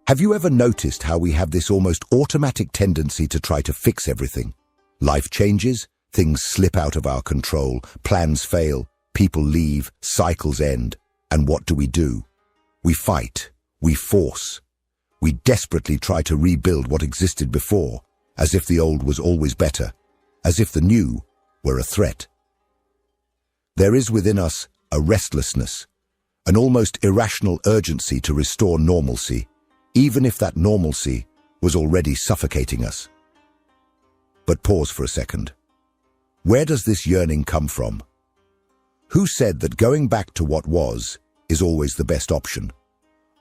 Have you ever noticed how we have this almost automatic tendency to try to fix everything? Life changes, things slip out of our control, plans fail, people leave, cycles end. And what do? We fight, we force. We desperately try to rebuild what existed before, as if the old was always better, as if the new were a threat. There is within us a restlessness, an almost irrational urgency to restore normalcy, even if that normalcy was already suffocating us. But pause for a second. Where does this yearning come from? Who said that going back to what was is always the best option?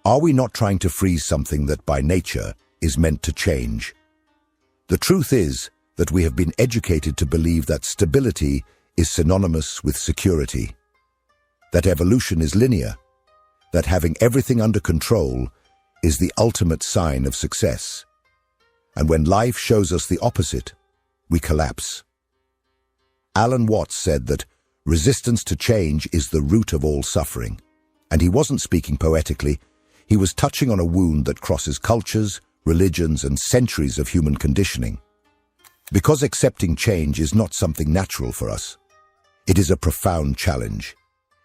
Are we not trying to freeze something that by nature is meant to change? The truth is that we have been educated to believe that stability is synonymous with security, that evolution is linear, that having everything under control is the ultimate sign of success. And when life shows us the opposite, we collapse. Alan Watts said that resistance to change is the root of all suffering. And he wasn't speaking poetically, he was touching on a wound that crosses cultures, religions, and centuries of human conditioning. Because accepting change is not something natural for us. It is a profound challenge.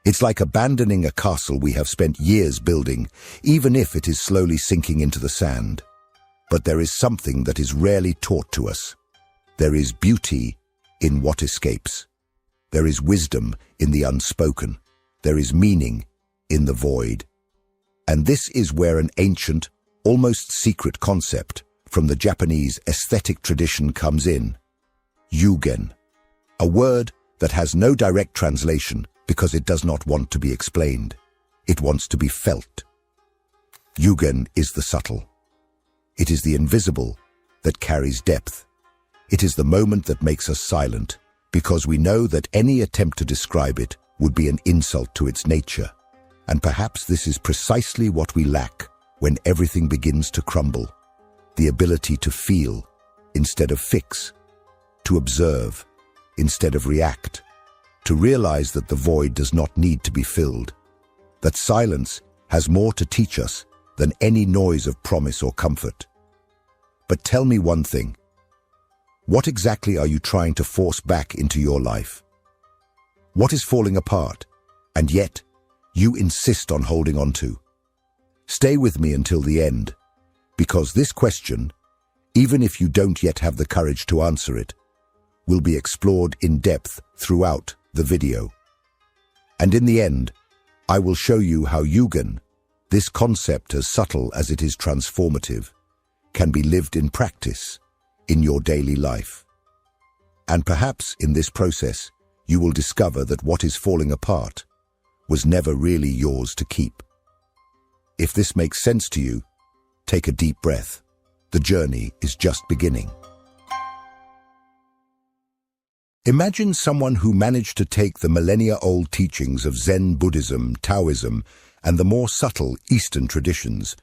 It's like abandoning a castle we have spent years building, even if it is slowly sinking into the sand. But there is something that is rarely taught to us. There is beauty in what escapes. There is wisdom in the unspoken. There is meaning in the void. And this is where an ancient, almost secret concept from the Japanese aesthetic tradition comes in. Yügen, a word that has no direct translation because it does not want to be explained. It wants to be felt. Yügen is the subtle. It is the invisible that carries depth. It is the moment that makes us silent, because we know that any attempt to describe it would be an insult to its nature. And perhaps this is precisely what we lack when everything begins to crumble. The ability to feel instead of fix, to observe instead of react, to realize that the void does not need to be filled, that silence has more to teach us than any noise of promise or comfort. But tell me one thing. What exactly are you trying to force back into your life? What is falling apart, and yet you insist on holding on to? Stay with me until the end, because this question, even if you don't yet have the courage to answer it, will be explored in depth throughout the video. And in the end, I will show you how Yügen, this concept as subtle as it is transformative, can be lived in practice in your daily life. And perhaps in this process, you will discover that what is falling apart was never really yours to keep. If this makes sense to you, take a deep breath. The journey is just beginning. Imagine someone who managed to take the millennia-old teachings of Zen Buddhism, Taoism, and the more subtle Eastern traditions,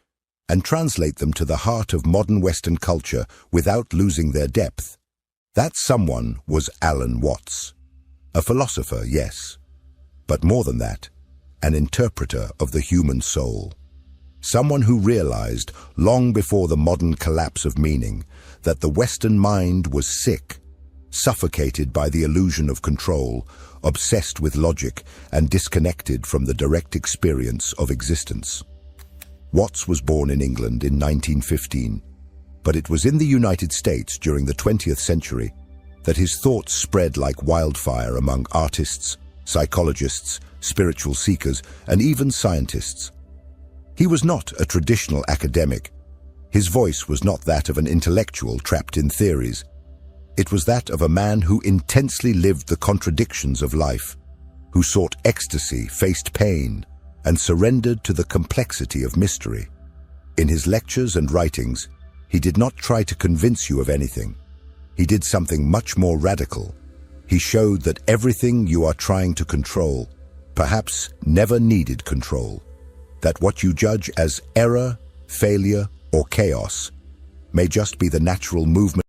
and translate them to the heart of modern Western culture without losing their depth. That someone was Alan Watts. A philosopher, yes, but more than that, an interpreter of the human soul. Someone who realized, long before the modern collapse of meaning, that the Western mind was sick, suffocated by the illusion of control, obsessed with logic, and disconnected from the direct experience of existence. Watts was born in England in 1915, but it was in the United States during the 20th century that his thoughts spread like wildfire among artists, psychologists, spiritual seekers, and even scientists. He was not a traditional academic. His voice was not that of an intellectual trapped in theories. It was that of a man who intensely lived the contradictions of life, who sought ecstasy, faced pain, and surrendered to the complexity of mystery. In his lectures and writings, he did not try to convince you of anything. He did something much more radical. He showed that everything you are trying to control perhaps never needed control, that what you judge as error, failure, or chaos may just be the natural movement